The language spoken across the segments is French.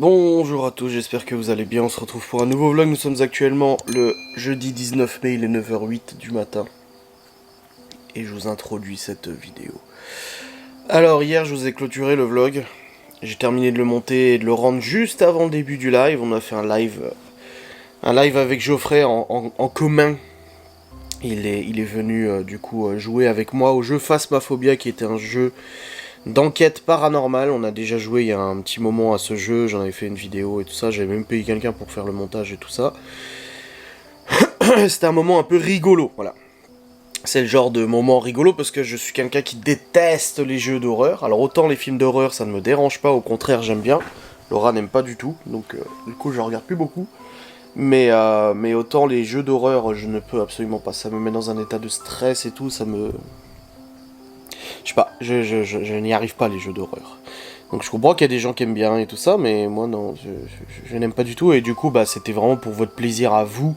Bonjour à tous, j'espère que vous allez bien, on se retrouve pour un nouveau vlog, nous sommes actuellement le jeudi 19 mai, il est 9h08 du matin. Et je vous introduis cette vidéo. Alors hier je vous ai clôturé le vlog, j'ai terminé de le monter et de le rendre juste avant le début du live, on a fait un live avec Geoffrey en commun. Il est venu du coup jouer avec moi au jeu Phasmophobia qui était un jeu d'enquête paranormale. On a déjà joué il y a un petit moment à ce jeu, j'en avais fait une vidéo et tout ça, j'avais même payé quelqu'un pour faire le montage et tout ça. C'était un moment un peu rigolo, voilà. C'est le genre de moment rigolo parce que je suis quelqu'un qui déteste les jeux d'horreur. Alors autant les films d'horreur ça ne me dérange pas, au contraire j'aime bien. Laura n'aime pas du tout, donc du coup je regarde plus beaucoup. Mais autant les jeux d'horreur je ne peux absolument pas, ça me met dans un état de stress et tout, ça me... Je sais pas, je n'y arrive pas les jeux d'horreur. Donc je comprends qu'il y a des gens qui aiment bien et tout ça, mais moi non, je n'aime pas du tout. Et du coup, bah, c'était vraiment pour votre plaisir à vous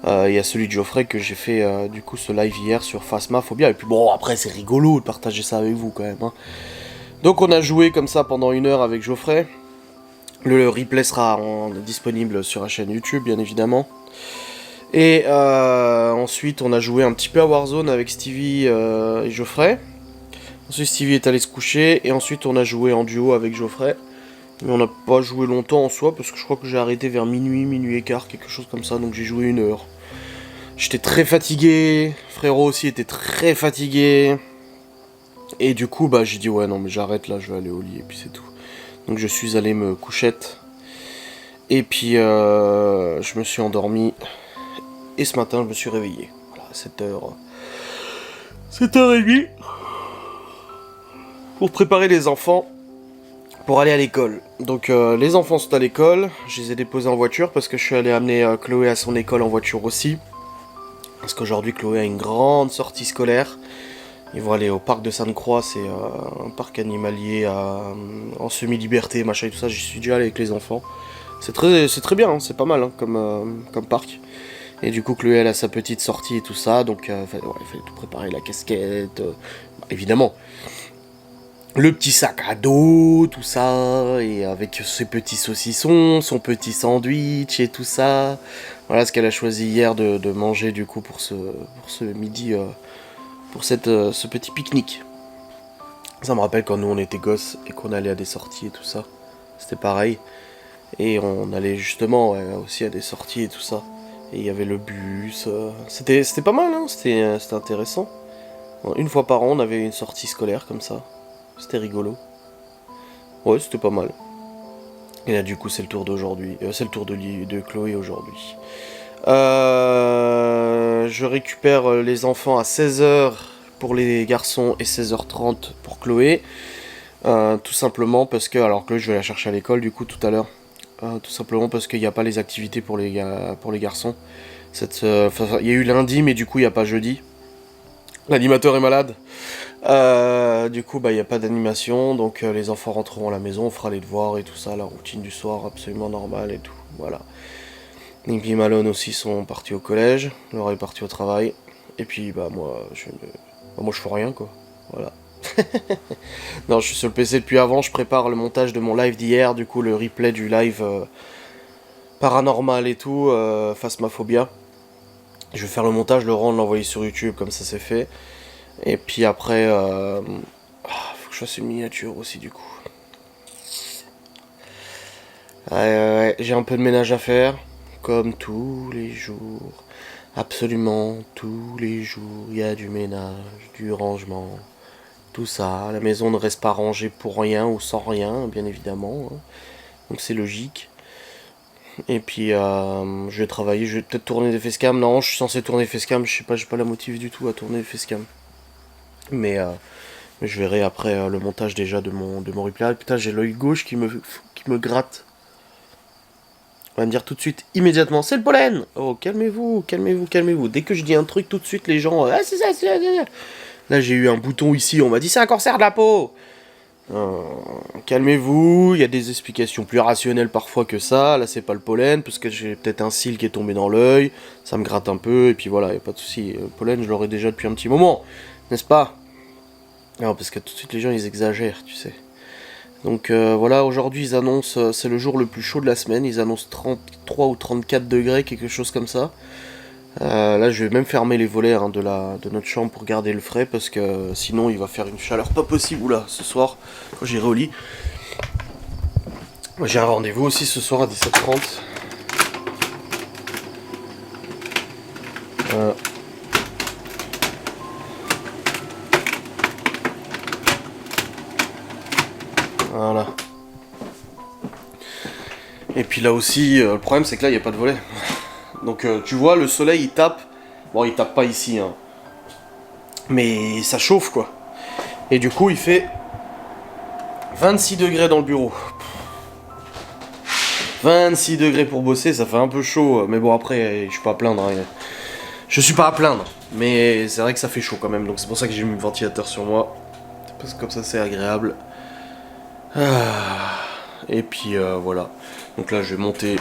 et à celui de Geoffrey que j'ai fait du coup ce live hier sur Phasmophobia. Et puis bon, après c'est rigolo de partager ça avec vous quand même. Hein. Donc on a joué comme ça pendant 1 heure avec Geoffrey. Le replay sera disponible sur la chaîne YouTube, bien évidemment. Et ensuite, on a joué un petit peu à Warzone avec Stevie et Geoffrey. Ensuite, Stevie est allé se coucher, et ensuite on a joué en duo avec Geoffrey. Mais on n'a pas joué longtemps en soi, parce que je crois que j'ai arrêté vers minuit et quart, quelque chose comme ça, donc j'ai joué 1 heure. J'étais très fatigué, frérot aussi était très fatigué. Et du coup, bah j'ai dit ouais non mais j'arrête là, je vais aller au lit, et puis c'est tout. Donc je suis allé me couchette. Et puis je me suis endormi. Et ce matin, je me suis réveillé. Voilà, 7h. 7h30. Pour préparer les enfants pour aller à l'école. Donc les enfants sont à l'école, je les ai déposés en voiture parce que je suis allé amener Chloé à son école en voiture aussi. Parce qu'aujourd'hui Chloé a une grande sortie scolaire. Ils vont aller au parc de Sainte-Croix, c'est un parc animalier en semi-liberté, machin et tout ça, j'y suis déjà allé avec les enfants. C'est très bien, hein, c'est pas mal hein, comme parc. Et du coup Chloé elle a sa petite sortie et tout ça, donc il fallait tout préparer, la casquette, évidemment. Le petit sac à dos, tout ça, et avec ses petits saucissons, son petit sandwich et tout ça. Voilà ce qu'elle a choisi hier de manger du coup pour ce midi, pour ce petit pique-nique. Ça me rappelle quand nous on était gosses et qu'on allait à des sorties et tout ça. C'était pareil. Et on allait justement aussi à des sorties et tout ça. Et il y avait le bus. C'était pas mal, hein, c'était intéressant. Une fois par an on avait une sortie scolaire comme ça. C'était rigolo. Ouais, c'était pas mal. Et là, du coup, c'est le tour d'aujourd'hui. C'est le tour de Chloé aujourd'hui. Je récupère les enfants à 16h pour les garçons et 16h30 pour Chloé. Tout simplement parce que... Alors Chloé, je vais la chercher à l'école, du coup, tout à l'heure. Tout simplement parce qu'il n'y a pas les activités pour les garçons. Il y a eu lundi, mais du coup, il n'y a pas jeudi. L'animateur est malade. Du coup, bah, il n'y a pas d'animation, donc les enfants rentreront à la maison, on fera les devoirs et tout ça, la routine du soir absolument normale et tout, voilà. Nick et Malone aussi sont partis au collège, Laura est partie au travail, et puis bah moi je fais rien quoi, voilà. Non, je suis sur le PC depuis avant, je prépare le montage de mon live d'hier, du coup le replay du live paranormal et tout, Phasmophobia. Je vais faire le montage, le rendre, l'envoyer sur YouTube, comme ça c'est fait. Et puis après, faut que je fasse une miniature aussi du coup. Ouais, j'ai un peu de ménage à faire, comme tous les jours. Absolument tous les jours, il y a du ménage, du rangement, tout ça. La maison ne reste pas rangée pour rien ou sans rien, bien évidemment. Hein. Donc c'est logique. Et puis je vais travailler, je vais peut-être tourner des facecam. Non, je suis censé tourner des facecam, je sais pas, j'ai pas la motive du tout à tourner des facecam. Mais je verrai après le montage déjà de mon replay. Ah, putain, j'ai l'œil gauche qui me gratte. On va me dire tout de suite, immédiatement, c'est le pollen. Oh, calmez-vous, calmez-vous, calmez-vous. Dès que je dis un truc, tout de suite, les gens... Ah, c'est ça, c'est ça. Là, j'ai eu un bouton ici, on m'a dit, c'est un cancer de la peau. Calmez-vous, il y a des explications plus rationnelles parfois que ça. Là, c'est pas le pollen, parce que j'ai peut-être un cil qui est tombé dans l'œil. Ça me gratte un peu, et puis voilà, y a pas de souci. Le pollen, je l'aurais déjà depuis un petit moment, n'est-ce pas? Non, parce que tout de suite, les gens, ils exagèrent, tu sais. Donc voilà, aujourd'hui ils annoncent, c'est le jour le plus chaud de la semaine, ils annoncent 33 ou 34 degrés, quelque chose comme ça. Là je vais même fermer les volets hein, de notre chambre pour garder le frais parce que sinon il va faire une chaleur pas possible. Oula, ce soir quand j'irai au lit. J'ai un rendez-vous aussi ce soir à 17h30. Voilà. Et puis là aussi, le problème c'est que là il n'y a pas de volet. Donc tu vois, le soleil il tape. Bon, il tape pas ici, hein. Mais ça chauffe quoi. Et du coup, il fait 26 degrés dans le bureau. 26 degrés pour bosser, ça fait un peu chaud. Mais bon, après, je suis pas à plaindre. Hein. Je suis pas à plaindre. Mais c'est vrai que ça fait chaud quand même. Donc c'est pour ça que j'ai mis le ventilateur sur moi. Parce que comme ça, c'est agréable. Et puis voilà. Donc là, je vais monter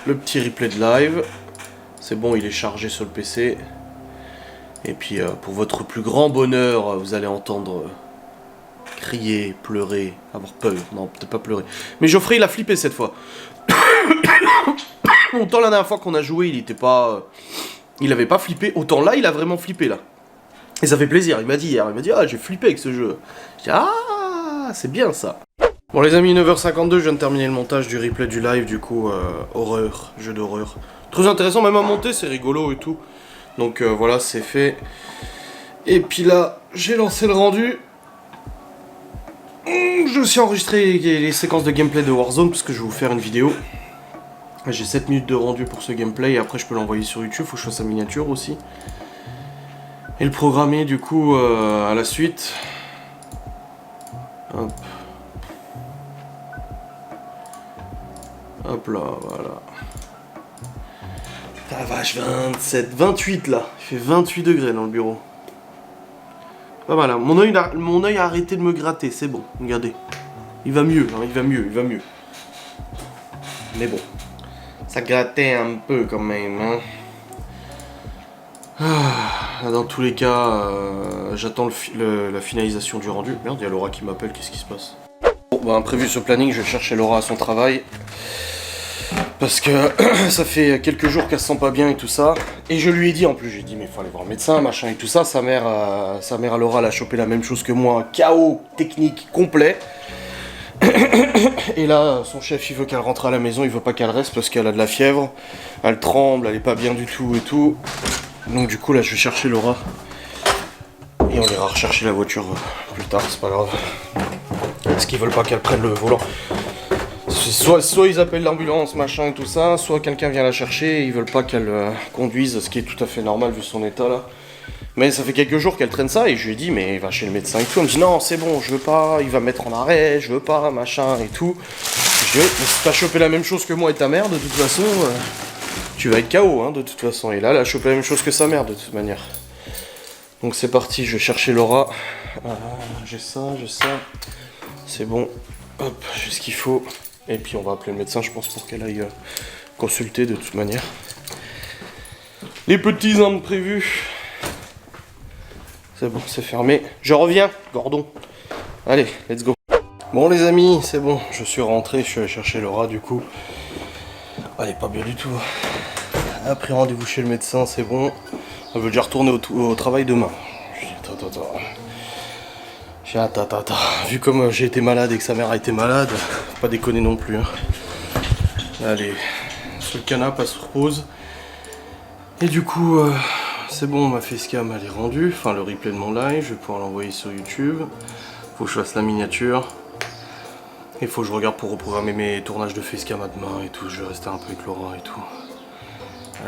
le petit replay de live. C'est bon, il est chargé sur le PC. Et puis pour votre plus grand bonheur, vous allez entendre crier, pleurer, avoir peur. Non, peut-être pas pleurer. Mais Geoffrey, il a flippé cette fois. Autant la dernière fois qu'on a joué, il était pas... il avait pas flippé. Autant là, il a vraiment flippé là. Et ça fait plaisir. Il m'a dit hier, ah, j'ai flippé avec ce jeu. J'ai dit, ah, c'est bien ça. Bon les amis, 9h52, je viens de terminer le montage du replay du live, du coup, horreur, jeu d'horreur. Très intéressant même à monter, c'est rigolo et tout. Donc voilà, c'est fait. Et puis là, j'ai lancé le rendu. Je me suis enregistré les séquences de gameplay de Warzone, parce que je vais vous faire une vidéo. J'ai 7 minutes de rendu pour ce gameplay, et après je peux l'envoyer sur YouTube, faut que je fasse sa miniature aussi. Et le programmer du coup à la suite. Hop. Hop là, voilà. La vache, 27, 28 là. Il fait 28 degrés dans le bureau. Pas mal, hein. Mon œil a arrêté de me gratter, c'est bon, regardez. Il va mieux, hein, il va mieux, il va mieux. Mais bon, ça grattait un peu quand même, hein. Dans tous les cas, j'attends la finalisation du rendu. Merde, il y a Laura qui m'appelle, qu'est-ce qui se passe? Bon, bah, imprévu sur planning, je vais chercher Laura à son travail. Parce que ça fait quelques jours qu'elle se sent pas bien et tout ça. Et je lui ai dit en plus, j'ai dit mais il faut aller voir le médecin, machin et tout ça. Sa mère à Laura, elle a chopé la même chose que moi, un chaos technique complet. Et là, son chef il veut qu'elle rentre à la maison, il veut pas qu'elle reste parce qu'elle a de la fièvre. Elle tremble, elle est pas bien du tout et tout. Donc du coup là je vais chercher Laura. Et on ira rechercher la voiture plus tard, c'est pas grave. Parce qu'ils veulent pas qu'elle prenne le volant. Soit ils appellent l'ambulance, machin et tout ça, soit quelqu'un vient la chercher et ils veulent pas qu'elle conduise, ce qui est tout à fait normal vu son état là. Mais ça fait quelques jours qu'elle traîne ça et je lui ai dit mais va chez le médecin et tout. Elle me dit non c'est bon, je veux pas, il va me mettre en arrêt, je veux pas, machin et tout. Je dis mais si t'as chopé la même chose que moi et ta mère, de toute façon, tu vas être KO hein, de toute façon. Et là elle a chopé la même chose que sa mère de toute manière. Donc c'est parti, je vais chercher Laura. J'ai ça, c'est bon. Hop, j'ai ce qu'il faut. Et puis on va appeler le médecin, je pense, pour qu'elle aille consulter de toute manière. Les petits imprévus. C'est bon, c'est fermé. Je reviens, Gordon. Allez, let's go. Bon les amis, c'est bon, je suis rentré, je suis allé chercher Laura du coup. Elle est pas bien du tout. Elle a pris rendez-vous chez le médecin, c'est bon. Elle veut déjà retourner au travail demain. Je dis attends. Vu comme j'ai été malade et que sa mère a été malade, faut pas déconner non plus. Hein. Allez, sur le canapé, elle se repose. Et du coup, c'est bon, ma facecam elle est rendue. Enfin, le replay de mon live, je vais pouvoir l'envoyer sur YouTube. Faut que je fasse la miniature. Il faut que je regarde pour reprogrammer mes tournages de facecam à demain et tout. Je vais rester un peu avec Laura et tout.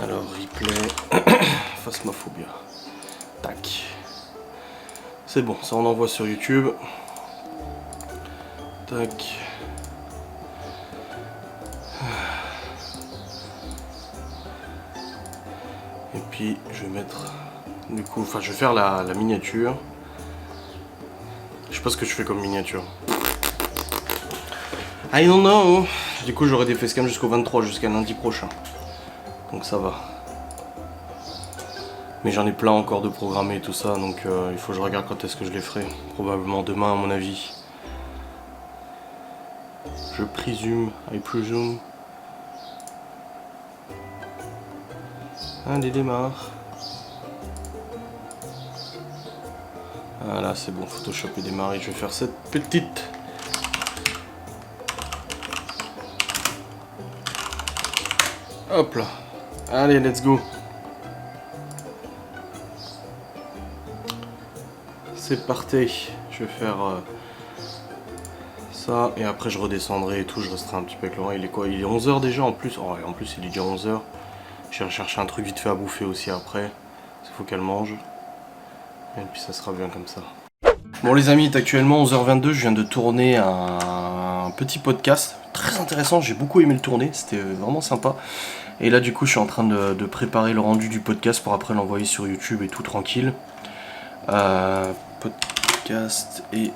Alors, replay, Phasmophobia. Tac. C'est bon, ça on envoie sur YouTube. Tac. Et puis je vais mettre... Du coup, enfin je vais faire la miniature. Je sais pas ce que je fais comme miniature. I don't know. Du coup j'aurai des facecam jusqu'au 23, jusqu'à lundi prochain. Donc ça va. Mais j'en ai plein encore de programmés et tout ça, donc il faut que je regarde quand est-ce que je les ferai. Probablement demain à mon avis. Je présume, I presume. Allez, démarre. Voilà, c'est bon, Photoshop est démarré. Je vais faire cette petite. Hop là. Allez, let's go. C'est parti. Je vais faire ça et après je redescendrai et tout. Je resterai un petit peu avec Laurent. Il est quoi? Il est 11 h déjà en plus. Oh, et en plus, il est déjà 11 h. Je vais rechercher un truc vite fait à bouffer aussi après. Il faut qu'elle mange. Et puis ça sera bien comme ça. Bon les amis, il est actuellement 11h22. Je viens de tourner un petit podcast. Très intéressant. J'ai beaucoup aimé le tourner. C'était vraiment sympa. Et là du coup je suis en train de préparer le rendu du podcast pour après l'envoyer sur YouTube et tout tranquille. Podcast et...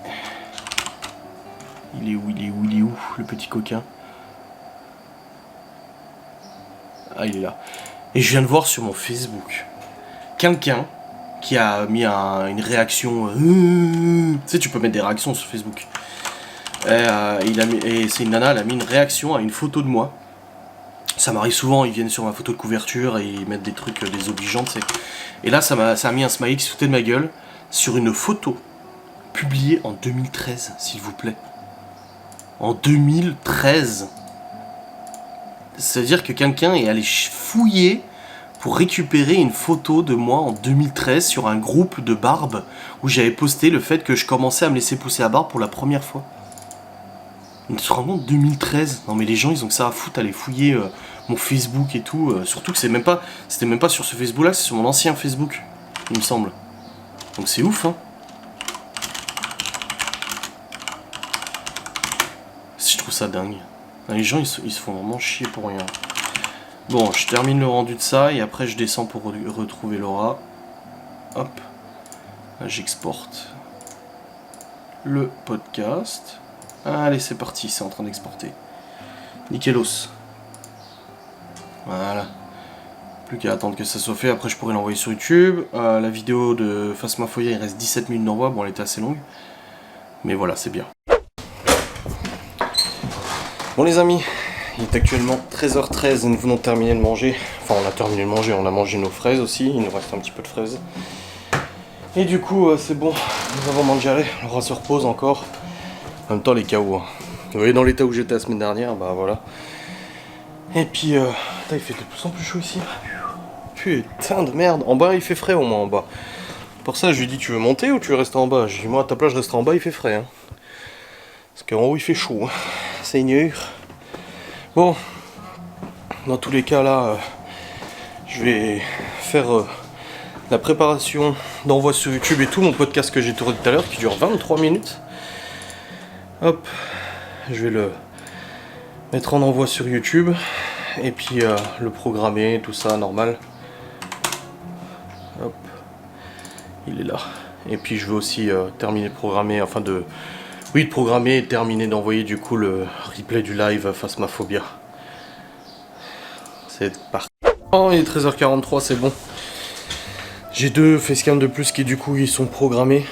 Il est où le petit coquin? Ah il est là. Et je viens de voir sur mon Facebook quelqu'un qui a mis une réaction... Tu sais tu peux mettre des réactions sur Facebook. Et c'est une nana, elle a mis une réaction à une photo de moi. Ça m'arrive souvent, ils viennent sur ma photo de couverture et ils mettent des trucs désobligeants, tu sais. Et là, ça a mis un smiley qui se foutait de ma gueule sur une photo publiée en 2013, s'il vous plaît. En 2013. C'est-à-dire que quelqu'un est allé fouiller pour récupérer une photo de moi en 2013 sur un groupe de barbe où j'avais posté le fait que je commençais à me laisser pousser la barbe pour la première fois. C'est vraiment 2013. Non mais les gens ils ont que ça à foutre, aller fouiller mon Facebook et tout. Surtout que c'était même pas sur ce Facebook là, c'est sur mon ancien Facebook, il me semble. Donc c'est ouf hein. Je trouve ça dingue. Les gens ils se font vraiment chier pour rien. Bon, je termine le rendu de ça et après je descends pour retrouver Laura. Hop. Là j'exporte le podcast. Allez, c'est parti, c'est en train d'exporter. Nickelos. Voilà. Plus qu'à attendre que ça soit fait, après je pourrai l'envoyer sur YouTube. La vidéo de Phasmaphoria, il reste 17 minutes d'envoi, bon elle était assez longue. Mais voilà, c'est bien. Bon les amis, il est actuellement 13h13 et nous venons de terminer de manger. Enfin on a terminé de manger, on a mangé nos fraises aussi, il nous reste un petit peu de fraises. Et du coup c'est bon, nous avons mangé, allez, Laura se repose encore. En même temps les KO. Vous voyez dans l'état où j'étais la semaine dernière, bah voilà. Et puis il fait de plus en plus chaud ici. Putain de merde. En bas il fait frais au moins en bas. Pour ça je lui dis tu veux monter ou tu veux rester en bas? Je dis moi à ta place je resterai en bas, il fait frais. Hein. Parce qu'en haut il fait chaud. Hein. Seigneur. Bon. Dans tous les cas là, je vais faire la préparation d'envoi sur YouTube et tout. Mon podcast que j'ai tourné tout à l'heure qui dure 23 minutes. Hop, je vais le mettre en envoi sur YouTube et puis le programmer, tout ça, normal. Hop, il est là. Et puis je vais aussi terminer de programmer, de programmer et terminer d'envoyer du coup le replay du live Phasmaphobia. C'est parti. Oh, il est 13h43, c'est bon. J'ai 2 facecam de plus qui du coup ils sont programmés.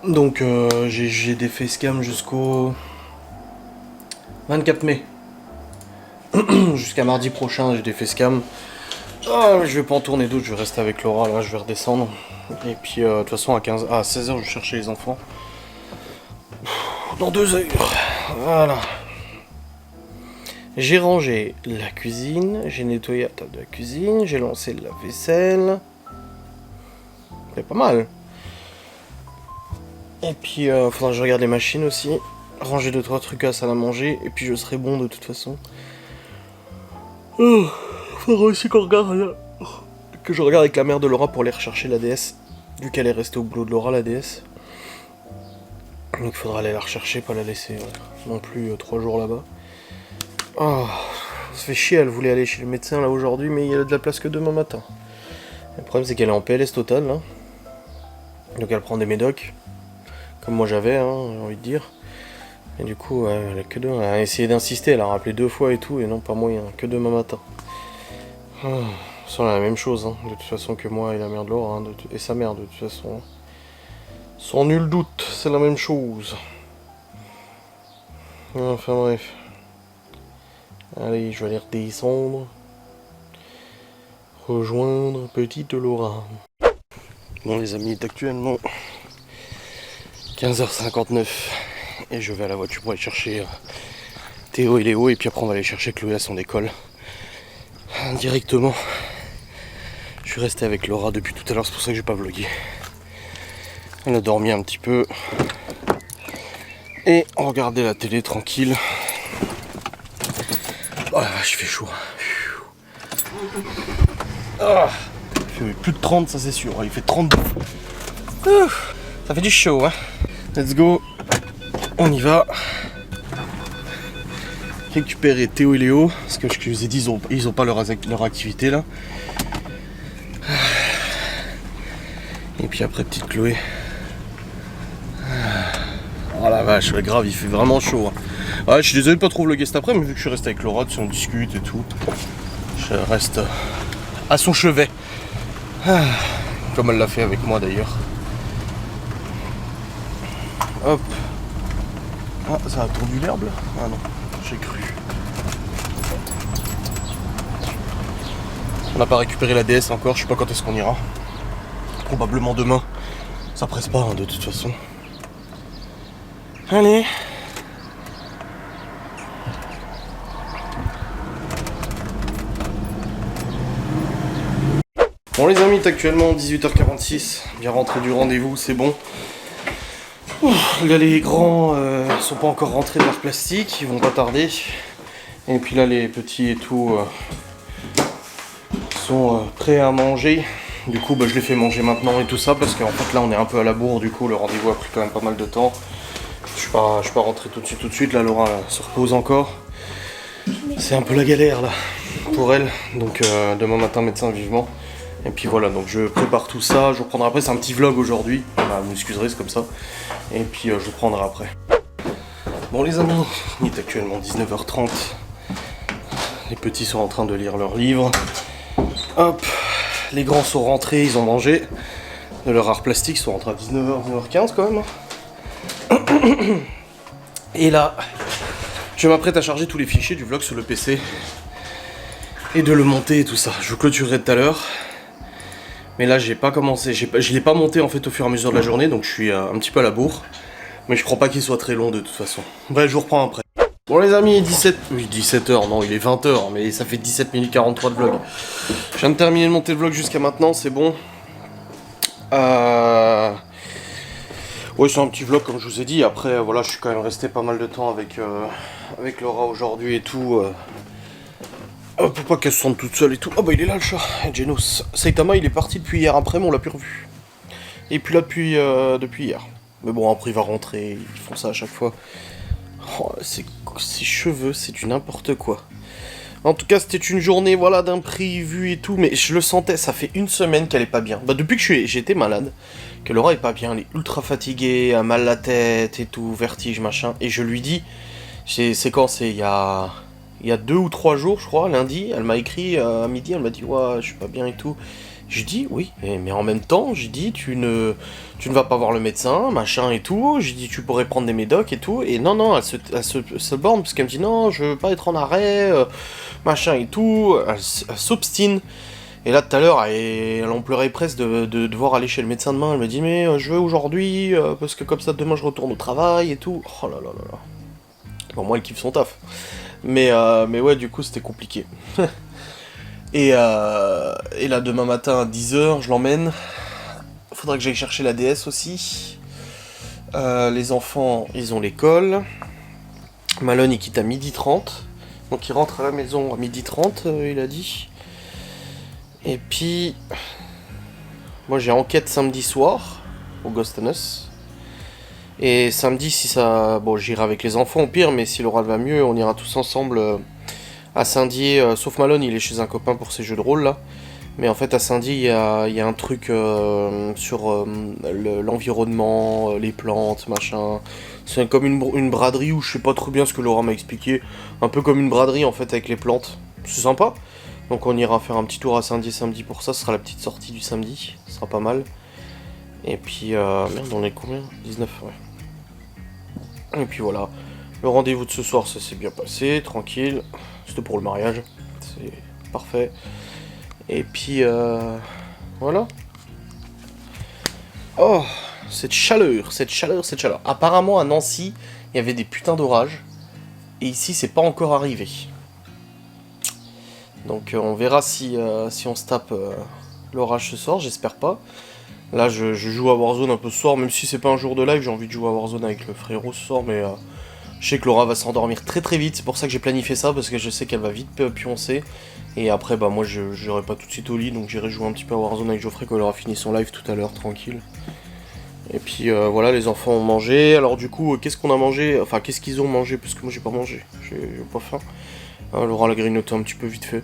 Donc j'ai des facecam jusqu'au 24 mai. Jusqu'à mardi prochain j'ai des facecam. Je vais pas en tourner d'autres, je vais rester avec Laura, là je vais redescendre. Et puis de toute façon à 16h je vais chercher les enfants. Dans 2 heures. Voilà. J'ai rangé la cuisine, j'ai nettoyé la table de la cuisine, j'ai lancé le lave-vaisselle. C'est pas mal. Et puis, faudra que je regarde les machines aussi. Ranger 2-3 trucs à la salle à manger. Et puis, je serai bon de toute façon. Faudra aussi que je regarde avec la mère de Laura pour aller rechercher la DS. Vu qu'elle est restée au boulot de Laura, la DS. Donc, il faudra aller la rechercher, pas la laisser non plus 3 jours là-bas. Ça fait chier, elle voulait aller chez le médecin là aujourd'hui, mais il y a de la place que demain matin. Le problème, c'est qu'elle est en PLS total là. Donc, elle prend des médocs. Comme moi j'avais, j'ai envie de dire. Et du coup, elle a que demain. Elle a essayé d'insister, elle a rappelé 2 fois et tout, et non, pas moyen, que demain matin. C'est la même chose, de toute façon que moi et la mère de Laura, et sa mère de toute façon. Sans nul doute, c'est la même chose. Enfin bref. Allez, je vais aller redescendre. Rejoindre petite Laura. Bon les amis, il est actuellement 15h59 et je vais à la voiture pour aller chercher Théo et Léo, et puis après on va aller chercher Chloé à son école directement. Je suis resté avec Laura depuis tout à l'heure, c'est pour ça que j'ai pas vlogué. Elle a dormi un petit peu et on regardait la télé tranquille. Oh la vache, il fait chaud. Ah, il fait plus de 30, ça c'est sûr, il fait 32. Ça fait du chaud, hein. Let's go, on y va. Récupérer Théo et Léo, parce que je vous ai dit, ils ont pas leur activité là. Et puis après petite Chloé. Oh la vache, ouais, grave, il fait vraiment chaud. Hein. Ouais, je suis désolé de pas trop vlogger cet après, mais vu que je suis resté avec Laura, on discute et tout, je reste à son chevet. Comme elle l'a fait avec moi d'ailleurs. Hop. Ah, ça a tourné l'herbe là? Ah non, j'ai cru. On n'a pas récupéré la DS encore, je sais pas quand est-ce qu'on ira. Probablement demain. Ça presse pas hein, de toute façon. Allez. Bon les amis, il est actuellement 18h46. Bien rentré du rendez-vous, c'est bon. Là les grands sont pas encore rentrés de leur plastique, ils vont pas tarder. Et puis là les petits et tout sont prêts à manger. Du coup je les fais manger maintenant et tout ça parce qu'en fait là on est un peu à la bourre, du coup le rendez-vous a pris quand même pas mal de temps. Je suis pas rentré tout de suite, là Laura se repose encore. C'est un peu la galère là pour elle, donc demain matin médecin vivement. Et puis voilà, donc je prépare tout ça, je reprendrai après, c'est un petit vlog aujourd'hui, vous m'excuserez, c'est comme ça. Et puis je reprendrai après. Bon les amis, il est actuellement 19h30. Les petits sont en train de lire leur livre. Hop, les grands sont rentrés, ils ont mangé. De leur art plastique, ils sont rentrés à 19h, 19h15 quand même. Et là, je m'apprête à charger tous les fichiers du vlog sur le PC. Et de le monter et tout ça. Je clôturerai tout à l'heure. Mais là j'ai pas commencé, je l'ai pas monté en fait au fur et à mesure de la journée, donc je suis un petit peu à la bourre. Mais je crois pas qu'il soit très long de toute façon. Bref, je vous reprends après. Bon les amis, 17h, non il est 20h, mais ça fait 17 minutes 43 de vlog. Je viens de terminer de monter le vlog jusqu'à maintenant, c'est bon. Ouais, c'est un petit vlog comme je vous ai dit, après voilà, je suis quand même resté pas mal de temps avec Laura aujourd'hui et tout. Pour pas qu'elle se sente toute seule et tout. Oh bah il est là le chat, Genos. Saitama il est parti depuis hier après, mais on l'a plus revu. Et puis là depuis hier. Mais bon après il va rentrer, ils font ça à chaque fois. Oh, ces cheveux, c'est du n'importe quoi. En tout cas c'était une journée voilà d'imprévu et tout, mais je le sentais, ça fait une semaine qu'elle est pas bien. Bah depuis que j'étais malade, que Laura est pas bien, elle est ultra fatiguée, a mal la tête et tout, vertige machin. Et je lui dis, c'est quand c'est il y a 2 ou 3 jours, je crois, lundi, elle m'a écrit à midi, elle m'a dit ouais, je suis pas bien et tout. Je dis oui, mais en même temps, j'ai dit tu ne vas pas voir le médecin, machin et tout. J'ai dit tu pourrais prendre des médocs et tout. Et non, elle se borne parce qu'elle me dit non, je veux pas être en arrêt, machin et tout. Elle s'obstine. Et là tout à l'heure, elle en pleurait presque de devoir aller chez le médecin demain. Elle me dit mais je veux aujourd'hui parce que comme ça demain je retourne au travail et tout. Oh là là là là. Bon moi elle kiffe son taf. Mais ouais, du coup, c'était compliqué. Et là, demain matin à 10h, je l'emmène. Faudra que j'aille chercher la DS aussi. Les enfants, ils ont l'école. Malone, il quitte à 12h30. Donc, il rentre à la maison à 12h30, il a dit. Et puis, moi, j'ai enquête samedi soir au Ghost Us. Et samedi, si ça... Bon, j'irai avec les enfants au pire, mais si Laura va mieux, on ira tous ensemble à Saint-Dié. Sauf Malone, il est chez un copain pour ses jeux de rôle, là. Mais en fait, à Saint-Dié, il y a un truc sur l'environnement, les plantes, machin. C'est comme une braderie où je sais pas trop bien ce que Laura m'a expliqué. Un peu comme une braderie, en fait, avec les plantes. C'est sympa. Donc on ira faire un petit tour à Saint-Dié samedi pour ça. Ce sera la petite sortie du samedi. Ce sera pas mal. Et puis, merde, on est combien? 19, ouais. Et puis voilà. Le rendez-vous de ce soir, ça s'est bien passé, tranquille. C'était pour le mariage, c'est parfait. Et puis, voilà. Oh, cette chaleur, cette chaleur, cette chaleur. Apparemment, à Nancy, il y avait des putains d'orages. Et ici, c'est pas encore arrivé. Donc, on verra si on se tape l'orage ce soir, j'espère pas. Là, je joue à Warzone un peu ce soir, même si c'est pas un jour de live, j'ai envie de jouer à Warzone avec le frérot ce soir, mais je sais que Laura va s'endormir très très vite, c'est pour ça que j'ai planifié ça, parce que je sais qu'elle va vite pioncer. Et après, bah moi, je n'irai pas tout de suite au lit, donc j'irai jouer un petit peu à Warzone avec Geoffrey quand il aura fini son live tout à l'heure, tranquille. Et puis voilà, les enfants ont mangé. Alors du coup, qu'est-ce qu'on a mangé? Enfin, qu'est-ce qu'ils ont mangé? Parce que moi, j'ai pas mangé, j'ai pas faim. Hein, Laura l'a grignoté un petit peu vite fait.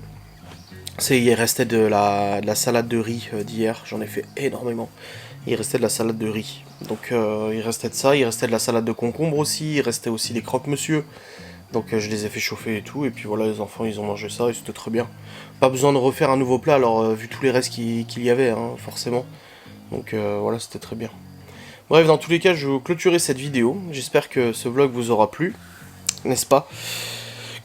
Il restait de la salade de riz d'hier, j'en ai fait énormément. Il restait de la salade de riz. Donc il restait de ça, il restait de la salade de concombre aussi, il restait aussi des croque-monsieur. Donc je les ai fait chauffer et tout, et puis voilà, les enfants ils ont mangé ça et c'était très bien. Pas besoin de refaire un nouveau plat, alors vu tous les restes qu'il y avait, hein, forcément. Donc voilà, c'était très bien. Bref, dans tous les cas, je vais clôturer cette vidéo. J'espère que ce vlog vous aura plu, n'est-ce pas?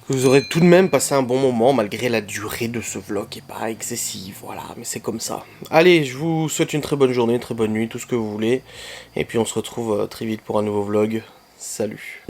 Que vous aurez tout de même passé un bon moment, malgré la durée de ce vlog qui est pas excessive, voilà, mais c'est comme ça. Allez, je vous souhaite une très bonne journée, une très bonne nuit, tout ce que vous voulez. Et puis on se retrouve très vite pour un nouveau vlog. Salut!